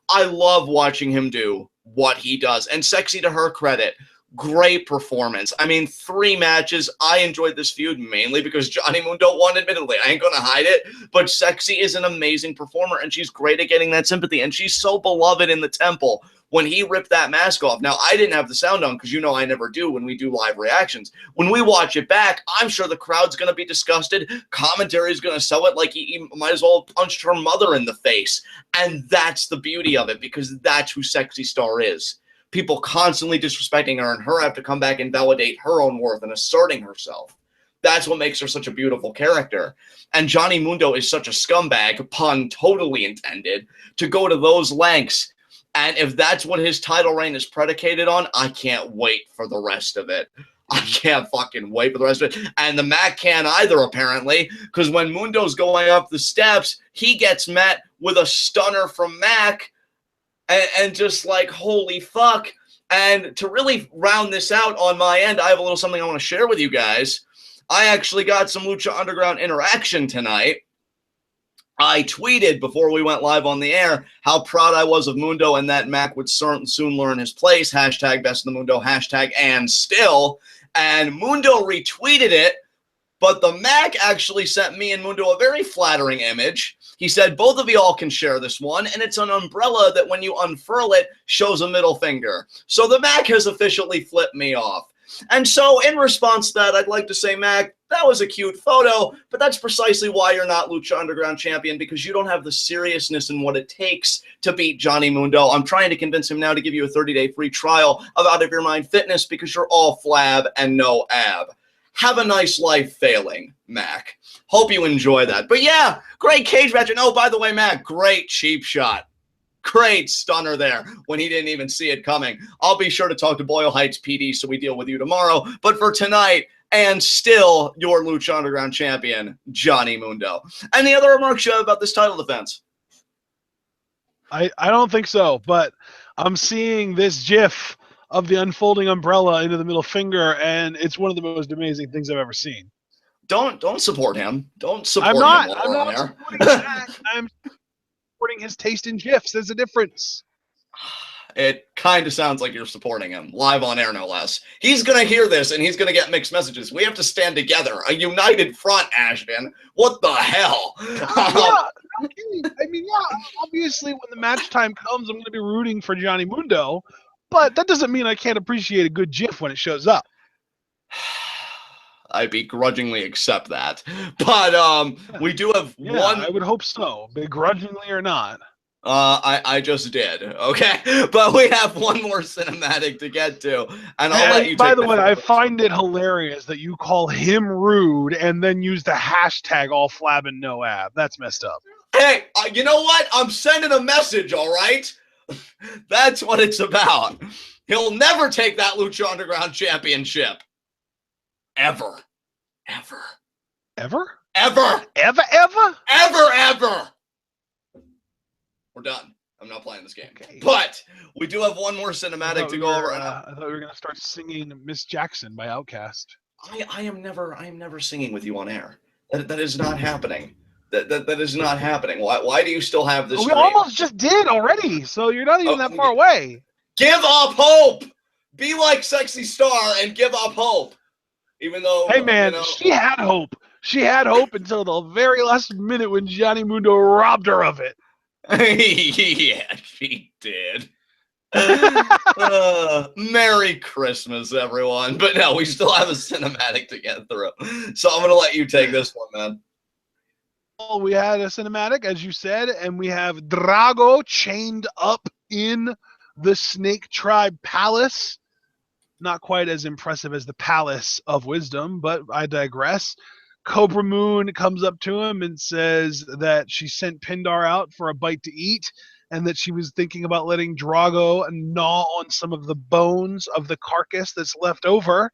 I love watching him do what he does. And Sexy, to her credit, great performance. 3 matches. I enjoyed this feud mainly because Johnny Mundo won, admittedly. I ain't going to hide it. But Sexy is an amazing performer, and she's great at getting that sympathy. And she's so beloved in the temple when he ripped that mask off. Now, I didn't have the sound on because I never do when we do live reactions. When we watch it back, I'm sure the crowd's going to be disgusted. Commentary is going to sell it like he might as well have punched her mother in the face. And that's the beauty of it, because that's who Sexy Star is. People constantly disrespecting her, and her have to come back and validate her own worth and asserting herself. That's what makes her such a beautiful character. And Johnny Mundo is such a scumbag, pun totally intended, to go to those lengths. And if that's what his title reign is predicated on, I can't wait for the rest of it. I can't fucking wait for the rest of it. And the Mack can't either, apparently, because when Mundo's going up the steps, he gets met with a stunner from Mack. And just holy fuck. And to really round this out on my end, I have a little something I want to share with you guys. I actually got some Lucha Underground interaction tonight. I tweeted before we went live on the air how proud I was of Mundo and that Mack would soon learn his place. Hashtag best in the Mundo, hashtag and still. And Mundo retweeted it, but the Mack actually sent me and Mundo a very flattering image. He said, both of y'all can share this one, and it's an umbrella that when you unfurl it, shows a middle finger. So the Mack has officially flipped me off. And so in response to that, I'd like to say, Mack, that was a cute photo, but that's precisely why you're not Lucha Underground champion, because you don't have the seriousness in what it takes to beat Johnny Mundo. I'm trying to convince him now to give you a 30-day free trial of Out of Your Mind Fitness because you're all flab and no ab. Have a nice life failing, Mack. Hope you enjoy that. But yeah, great cage match. And oh, by the way, Mack, great cheap shot. Great stunner there when he didn't even see it coming. I'll be sure to talk to Boyle Heights PD so we deal with you tomorrow. But for tonight, and still your Lucha Underground champion, Johnny Mundo. Any other remarks you have about this title defense? I don't think so, but I'm seeing this GIF of the unfolding umbrella into the middle finger, and it's one of the most amazing things I've ever seen. Don't support him. Don't support him. I'm not supporting Mack. I'm supporting his taste in GIFs. There's a difference. It kind of sounds like you're supporting him, live on air, no less. He's going to hear this, and he's going to get mixed messages. We have to stand together. A united front, Ashton. What the hell? Okay. I mean, yeah, obviously when the match time comes, I'm going to be rooting for Johnny Mundo, but that doesn't mean I can't appreciate a good GIF when it shows up. I begrudgingly accept that. But we do have one. I would hope so, begrudgingly or not. I just did, okay? But we have one more cinematic to get to, and I'll let you take by the way, I first. find it hilarious that you call him rude and then use the hashtag all flab and no ab. That's messed up. Hey, you know what? I'm sending a message, all right? That's what it's about. He'll never take that Lucha Underground championship. Ever. Ever. Ever? Ever. Ever? Ever? Ever, ever. We're done. I'm not playing this game. Okay. But we do have one more cinematic to go over. I thought we were going to start singing Miss Jackson by Outkast. I am never singing with you on air. That is not happening. That is not happening. Why do you still have this? We almost just did already, so you're not even that far away. Give up hope. Be like Sexy Star and give up hope. Even though, hey man, she had hope. She had hope until the very last minute when Johnny Mundo robbed her of it. Yeah, she did. Merry Christmas, everyone. But no, we still have a cinematic to get through. So I'm going to let you take this one, man. Well, we had a cinematic, as you said, and we have Drago chained up in the Snake Tribe Palace. Not quite as impressive as the Palace of Wisdom, but I digress. Cobra Moon comes up to him and says that she sent Pindar out for a bite to eat and that she was thinking about letting Drago gnaw on some of the bones of the carcass that's left over.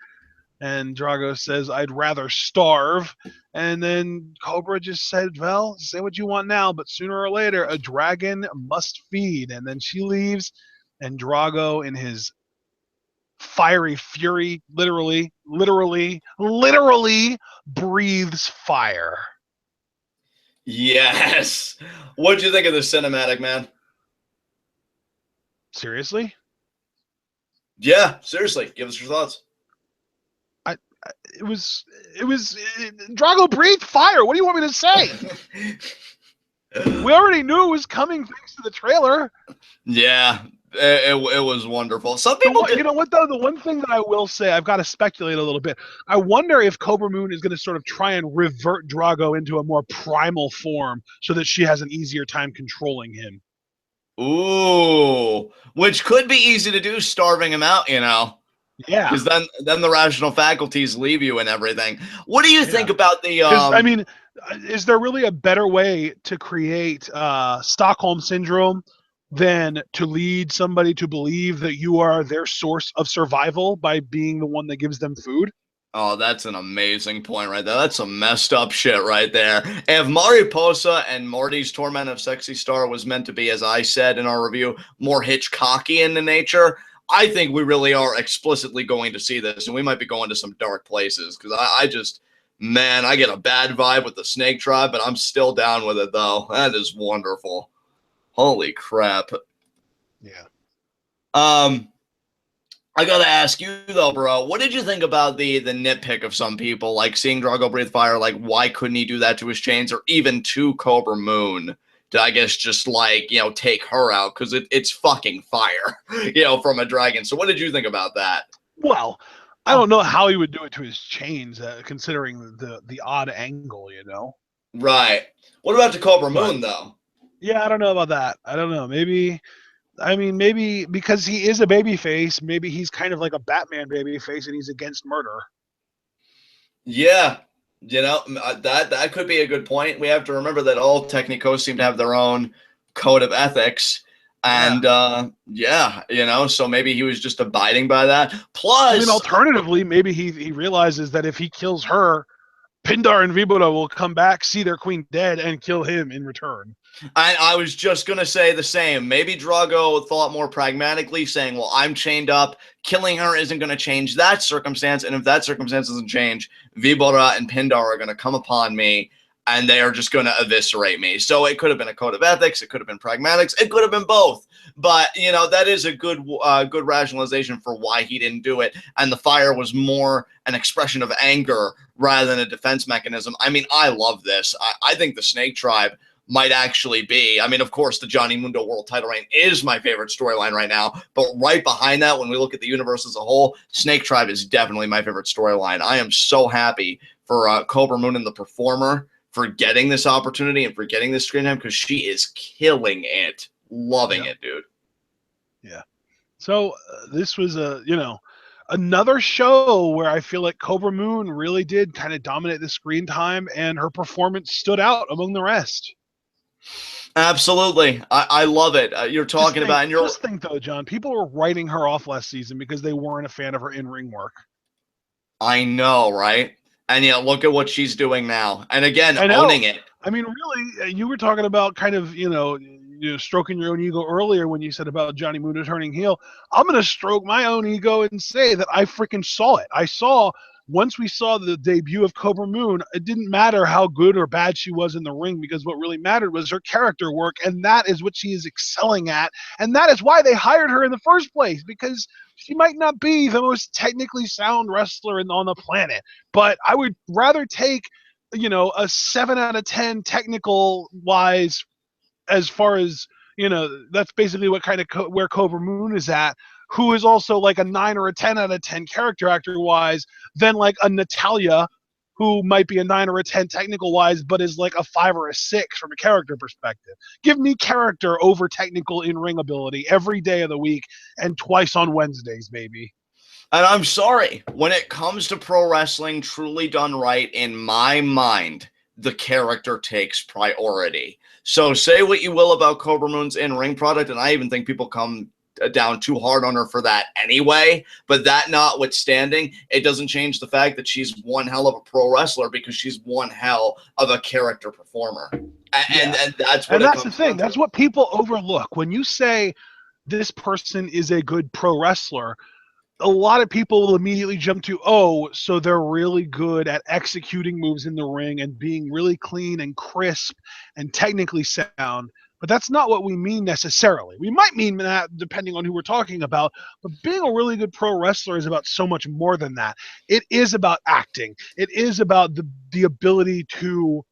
And Drago says, I'd rather starve. And then Cobra just said, well, say what you want now, but sooner or later, a dragon must feed. And then she leaves, and Drago, in his fiery fury, literally breathes fire. Yes. What'd you think of the cinematic, man? Seriously? Yeah, seriously. Give us your thoughts. It was Drago breathed fire. What do you want me to say? We already knew it was coming thanks to the trailer. Yeah. It was wonderful. Some people, you know what though? The one thing that I will say, I've got to speculate a little bit. I wonder if Cobra Moon is going to sort of try and revert Drago into a more primal form, so that she has an easier time controlling him. Ooh, which could be easy to do, starving him out, you know. Yeah. Because then the rational faculties leave you and everything. What do you think about the? I mean, is there really a better way to create Stockholm syndrome than to lead somebody to believe that you are their source of survival by being the one that gives them food? Oh, that's an amazing point right there. That's some messed up shit right there. If Mariposa and Morty's Torment of Sexy Star was meant to be, as I said in our review, more Hitchcockian in nature, I think we really are explicitly going to see this, and we might be going to some dark places, because I just, Man, I get a bad vibe with the Snake Tribe, but I'm still down with it, though. That is wonderful. Holy crap. Yeah. I gotta ask you though, bro. What did you think about the nitpick of some people, like seeing Drago breathe fire? Like, why couldn't he do that to his chains, or even to Cobra Moon? To, I guess, just like, you know, take her out because it's fucking fire, you know, from a dragon. So, what did you think about that? Well, I don't know how he would do it to his chains, considering the odd angle, you know. Right. What about to Cobra But Moon though? yeah, I don't know about that. I don't know. Maybe, I mean, maybe because he is a baby face, maybe he's kind of like a Batman baby face, and he's against murder. Yeah, you know, that could be a good point. We have to remember that all Technicos seem to have their own code of ethics, and yeah, you know, so maybe he was just abiding by that. Plus, I mean, alternatively, maybe he realizes that if he kills her, Pindar and Vibora will come back, see their queen dead, and kill him in return. I was just going to say the same. Maybe Drago thought more pragmatically, saying, well, I'm chained up. Killing her isn't going to change that circumstance. And if that circumstance doesn't change, Vibora and Pindar are going to come upon me, and they are just going to eviscerate me. So it could have been a code of ethics. It could have been pragmatics. It could have been both. But, you know, that is a good rationalization for why he didn't do it. And the fire was more an expression of anger rather than a defense mechanism. I mean, I love this. I think the Snake Tribe might actually be. I mean, of course, the Johnny Mundo world title reign is my favorite storyline right now, but right behind that, when we look at the universe as a whole, Snake Tribe is definitely my favorite storyline. I am so happy for Cobra Moon and the Performer for getting this opportunity and for getting this screen time, because she is killing it. Loving it, dude. Yeah. So this was another show where I feel like Cobra Moon really did kind of dominate the screen time, and her performance stood out among the rest. Absolutely. I love it. You're talking about, and you're just think though, John, people were writing her off last season because they weren't a fan of her in-ring work. I know, right? And yeah, look at what she's doing now. And again, owning it. I mean, really, you were talking about kind of, stroking your own ego earlier when you said about Johnny Mundo turning heel. I'm going to stroke my own ego and say that I freaking saw it. Once we saw the debut of Cobra Moon, it didn't matter how good or bad she was in the ring, because what really mattered was her character work, and that is what she is excelling at. And that is why they hired her in the first place, because she might not be the most technically sound wrestler on the planet, but I would rather take, a 7 out of 10 technical wise, as far as, that's basically what kind of where Cobra Moon is at, who is also like a 9 or a 10 out of 10 character actor wise, than like a Natalia, who might be a 9 or a 10 technical wise, but is like a 5 or a 6 from a character perspective. Give me character over technical in-ring ability every day of the week, and twice on Wednesdays, baby. And I'm sorry, when it comes to pro wrestling truly done right, in my mind, the character takes priority. So say what you will about Cobra Moon's in-ring product, and I even think people come down too hard on her for that anyway, but that notwithstanding, it doesn't change the fact that she's one hell of a pro wrestler, because she's one hell of a character performer. And that's what that's the thing. That's what people overlook. When you say this person is a good pro wrestler, a lot of people will immediately jump to, oh, so they're really good at executing moves in the ring and being really clean and crisp and technically sound. But that's not what we mean necessarily. We might mean that depending on who we're talking about, but being a really good pro wrestler is about so much more than that. It is about acting. It is about the ability to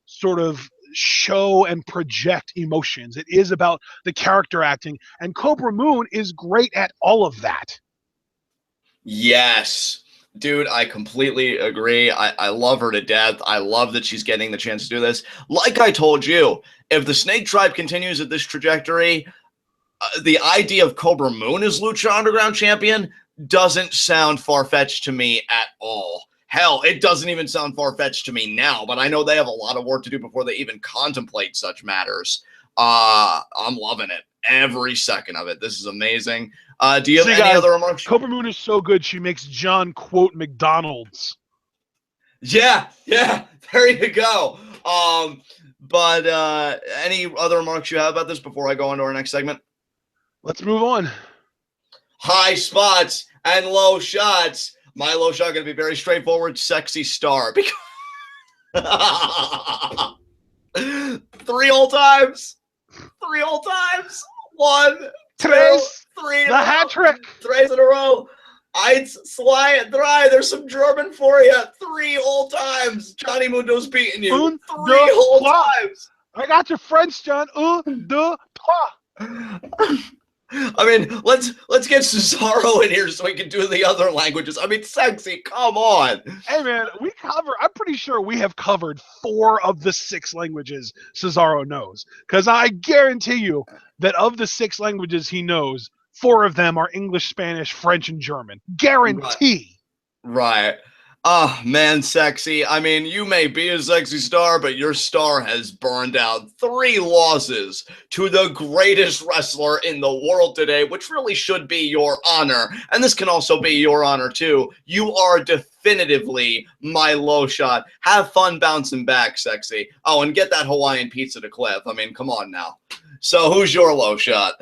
sort of show and project emotions. It is about the character acting, and Cobra Moon is great at all of that. Yes. Dude, I completely agree. I love her to death. I love that she's getting the chance to do this. Like I told you, if the Snake Tribe continues at this trajectory, the idea of Cobra Moon as Lucha Underground champion doesn't sound far-fetched to me at all. Hell, it doesn't even sound far-fetched to me now, but I know they have a lot of work to do before they even contemplate such matters. I'm loving it. Every second of it. This is amazing. Do you have any other remarks? Cobra Moon is so good, she makes John quote McDonald's. Yeah, there you go. But any other remarks you have about this before I go on to our next segment? Let's move on. High spots and low shots. My low shot going to be very straightforward. Sexy Star. Because 3 all times. 3 all times. 1, 2, Tres, 3. the hat trick. 3 in a row. Eins, zwei, drei. There's some German for you. 3 all times. Johnny Mundo's beating you. Un, 3 deux, whole trois. times. I got your French, John. Un, deux, trois. I mean, let's get Cesaro in here so we can do the other languages. I mean, sexy, come on. Hey, man, I'm pretty sure we have covered 4 of the 6 languages Cesaro knows. Because I guarantee you that of the 6 languages he knows, 4 of them are English, Spanish, French, and German. Guarantee. Right. Oh, man, sexy. I mean, you may be a sexy star, but your star has burned out. 3 losses to the greatest wrestler in the world today, which really should be your honor. And this can also be your honor, too. You are definitively my low shot. Have fun bouncing back, sexy. Oh, and get that Hawaiian pizza to Cliff. I mean, come on now. So who's your low shot?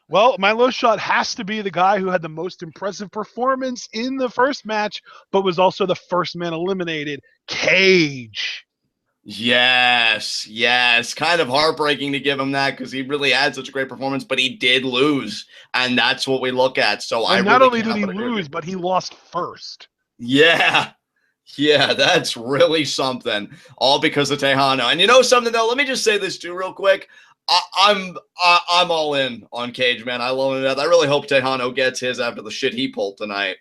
Well, my low shot has to be the guy who had the most impressive performance in the first match, but was also the first man eliminated, Cage. Yes. Kind of heartbreaking to give him that because he really had such a great performance, but he did lose, and that's what we look at. So and not only did he lose, but he lost first. Yeah, that's really something. All because of Tejano. And you know something though? Let me just say this too, real quick. I'm all in on Cage, man. I love him to death. I really hope Tejano gets his after the shit he pulled tonight.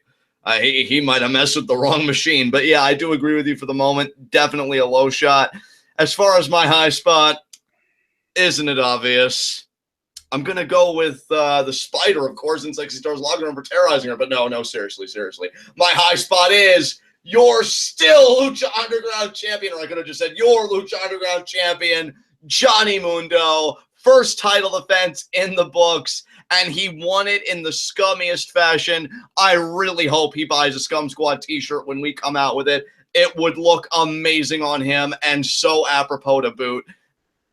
He might have messed with the wrong machine. But yeah, I do agree with you for the moment. Definitely a low shot. As far as my high spot, isn't it obvious? I'm going to go with the Spider, of course, in Sexy Star's locker room for terrorizing her. But no, seriously. My high spot is your still Lucha Underground champion, or I could have just said your Lucha Underground champion, Johnny Mundo. First title defense in the books, and he won it in the scummiest fashion. I really hope he buys a Scum Squad t-shirt when we come out with it. It would look amazing on him and so apropos to boot.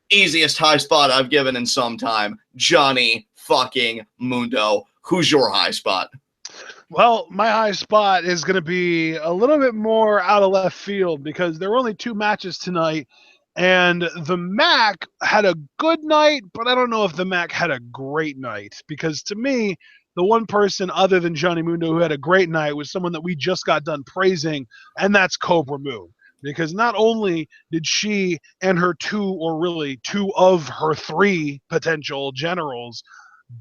Easiest high spot I've given in some time. Johnny fucking Mundo. Who's your high spot? Well, my high spot is going to be a little bit more out of left field because there were only 2 matches tonight. And the Mack had a good night, but I don't know if the Mack had a great night. Because to me, the one person other than Johnny Mundo who had a great night was someone that we just got done praising, and that's Cobra Moon. Because not only did she and her 2 of her 3 potential generals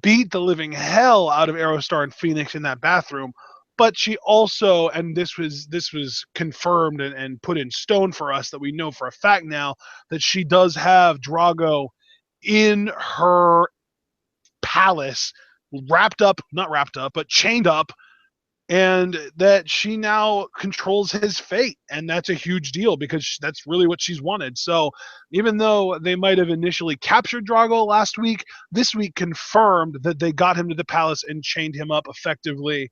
beat the living hell out of Aero Star and Fenix in that bathroom, but she also, and this was confirmed and put in stone for us that we know for a fact now, that she does have Drago in her palace, not wrapped up, but chained up, and that she now controls his fate. And that's a huge deal because that's really what she's wanted. So even though they might have initially captured Drago last week, this week confirmed that they got him to the palace and chained him up effectively.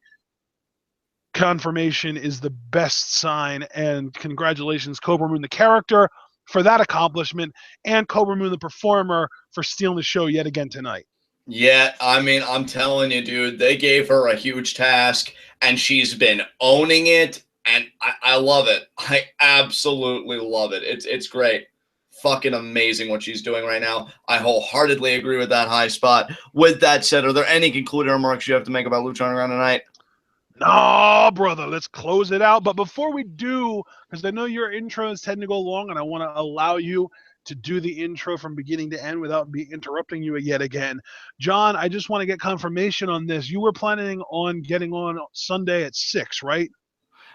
Confirmation is the best sign, and congratulations, Cobra Moon, the character, for that accomplishment, and Cobra Moon, the performer, for stealing the show yet again tonight. Yeah, I mean, I'm telling you, dude, they gave her a huge task, and she's been owning it, and I love it. I absolutely love it. It's great. Fucking amazing what she's doing right now. I wholeheartedly agree with that high spot. With that said, are there any concluding remarks you have to make about Lucha Underground tonight? No, brother, let's close it out. But before we do, because I know your intro is tending to go long, and I want to allow you to do the intro from beginning to end without me interrupting you yet again. John, I just want to get confirmation on this. You were planning on getting on Sunday at 6, right?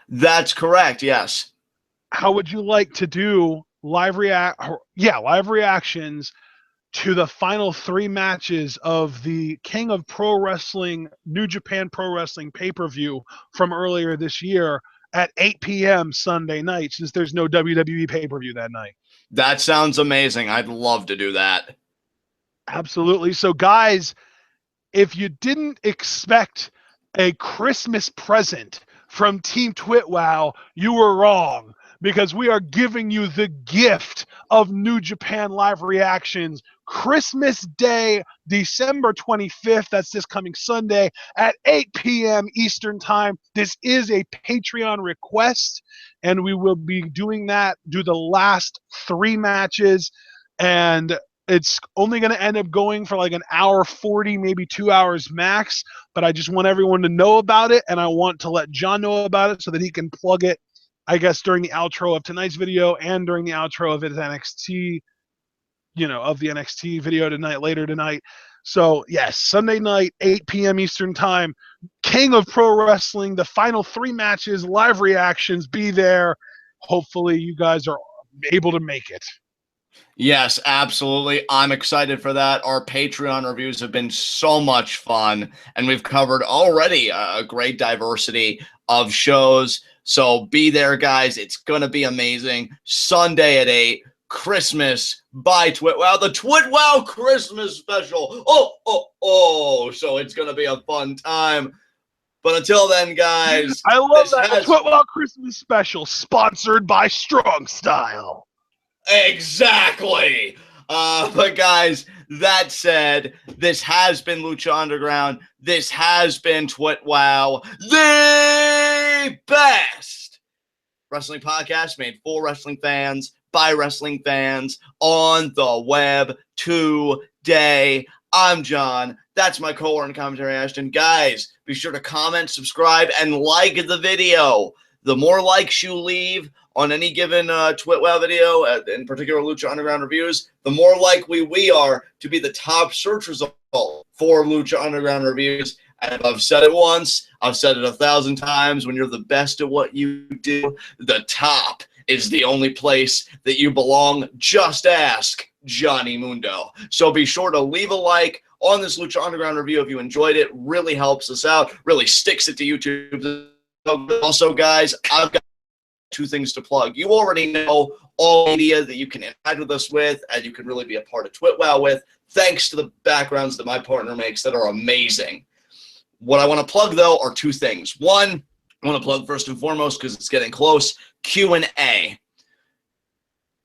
That's correct, yes. How would you like to do live reactions to the final 3 matches of the King of Pro Wrestling, New Japan Pro Wrestling pay-per-view from earlier this year at 8 p.m. Sunday night, since there's no WWE pay-per-view that night? That sounds amazing. I'd love to do that. Absolutely. So, guys, if you didn't expect a Christmas present from Team TWitWoW, you were wrong, because we are giving you the gift of New Japan live reactions Christmas Day, December 25th. That's this coming Sunday at 8 p.m. Eastern Time. This is a Patreon request, and we will be doing that, do the last 3 matches, and it's only going to end up going for like an hour 40, maybe 2 hours max, but I just want everyone to know about it, and I want to let John know about it so that he can plug it, I guess, during the outro of tonight's video and during the outro of his NXT, of the NXT video tonight, later tonight. So, yes, Sunday night, 8 p.m. Eastern Time, King of Pro Wrestling, the final 3 matches, live reactions, be there. Hopefully you guys are able to make it. Yes, absolutely. I'm excited for that. Our Patreon reviews have been so much fun, and we've covered already a great diversity of shows. So be there, guys. It's going to be amazing. Sunday at 8, Christmas by TWitWoW, the TWitWoW Christmas special. So it's going to be a fun time. But until then, guys. I love that. The TWitWoW Christmas special, sponsored by Strong Style. Exactly. But guys, that said, this has been Lucha Underground. This has been TWitWoW, the best wrestling podcast made for wrestling fans, by wrestling fans, on the web today. I'm John. That's my co-worker and commentary, Ashton. Guys, be sure to comment, subscribe, and like the video. The more likes you leave on any given TWitWoW video, in particular Lucha Underground reviews, the more likely we are to be the top search result for Lucha Underground reviews. And if I've said it once, I've said it 1,000 times. When you're the best at what you do, the top is the only place that you belong. Just ask Johnny Mundo. So be sure to leave a like on this Lucha Underground review if you enjoyed it. Really helps us out. Really sticks it to YouTube. Also, guys, I've got 2 things to plug. You already know all media that you can interact with us with, and you can really be a part of TWitWoW with, thanks to the backgrounds that my partner makes that are amazing. What I want to plug, though, are 2 things. One, I want to plug first and foremost, because it's getting close, Q&A.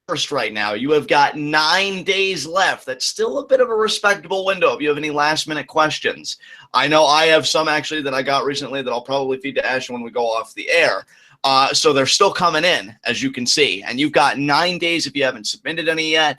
First, right now, you have got 9 days left. That's still a bit of a respectable window if you have any last-minute questions. I know I have some, actually, that I got recently that I'll probably feed to Ash when we go off the air. So they're still coming in, as you can see. And you've got 9 days if you haven't submitted any yet.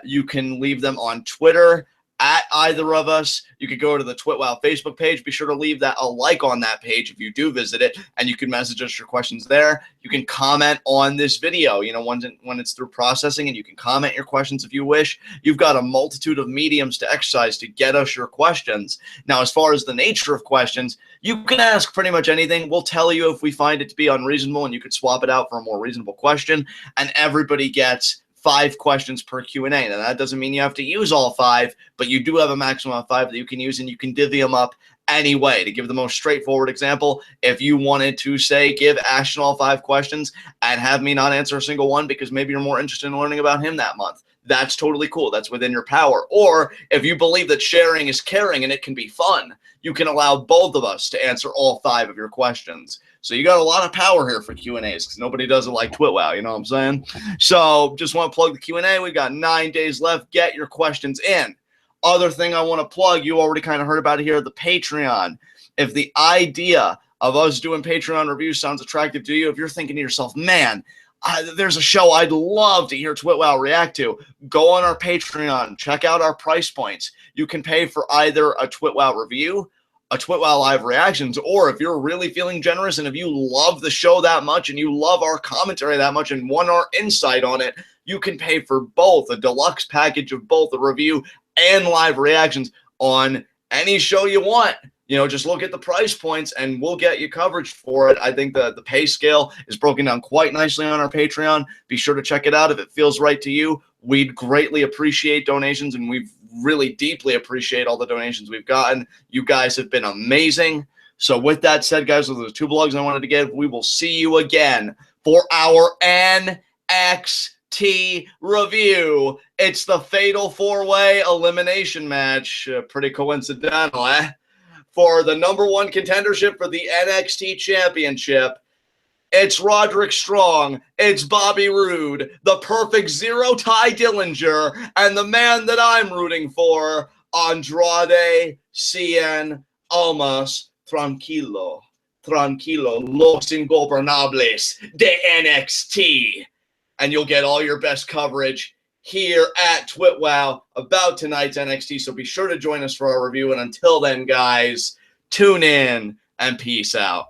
You can leave them on Twitter at either of us. You could go to the TWitWoW Facebook page. Be sure to leave a like on that page if you do visit it, and you can message us your questions there. You can comment on this video, when it's through processing, and you can comment your questions if you wish. You've got a multitude of mediums to exercise to get us your questions. Now, as far as the nature of questions, you can ask pretty much anything. We'll tell you if we find it to be unreasonable, and you could swap it out for a more reasonable question, and everybody gets 5 questions per Q&A. Now, that doesn't mean you have to use all 5, but you do have a maximum of 5 that you can use, and you can divvy them up anyway. To give the most straightforward example, if you wanted to, say, give Ashton all 5 questions and have me not answer a single one because maybe you're more interested in learning about him that month, that's totally cool. That's within your power. Or if you believe that sharing is caring and it can be fun, you can allow both of us to answer all 5 of your questions. So you got a lot of power here for Q&As because nobody does it like TWitWoW, you know what I'm saying? So just want to plug the Q&A. We've got 9 days left. Get your questions in. Other thing I want to plug, you already kind of heard about it here, the Patreon. If the idea of us doing Patreon reviews sounds attractive to you, if you're thinking to yourself, man, there's a show I'd love to hear TWitWoW react to, go on our Patreon, check out our price points. You can pay for either a TWitWoW review, a TWitWoW live reactions, or if you're really feeling generous and if you love the show that much and you love our commentary that much and want our insight on it, you can pay for both, a deluxe package of both, a review and live reactions on any show you want. Just look at the price points and we'll get you coverage for it. I think the pay scale is broken down quite nicely on our Patreon. Be sure to check it out if it feels right to you. We'd greatly appreciate donations, and we've really deeply appreciate all the donations we've gotten. You guys have been amazing. So with that said, guys, those are the 2 blogs I wanted to give. We will see you again for our NXT review. It's the Fatal 4-Way Elimination Match. Pretty coincidental, eh? For the #1 contendership for the NXT Championship. It's Roderick Strong. It's Bobby Roode, the perfect zero Ty Dillinger, and the man that I'm rooting for, Andrade Cien Almas Tranquilo. Tranquilo. Los Ingobernables de NXT. And you'll get all your best coverage here at TWitWoW about tonight's NXT. So be sure to join us for our review. And until then, guys, tune in and peace out.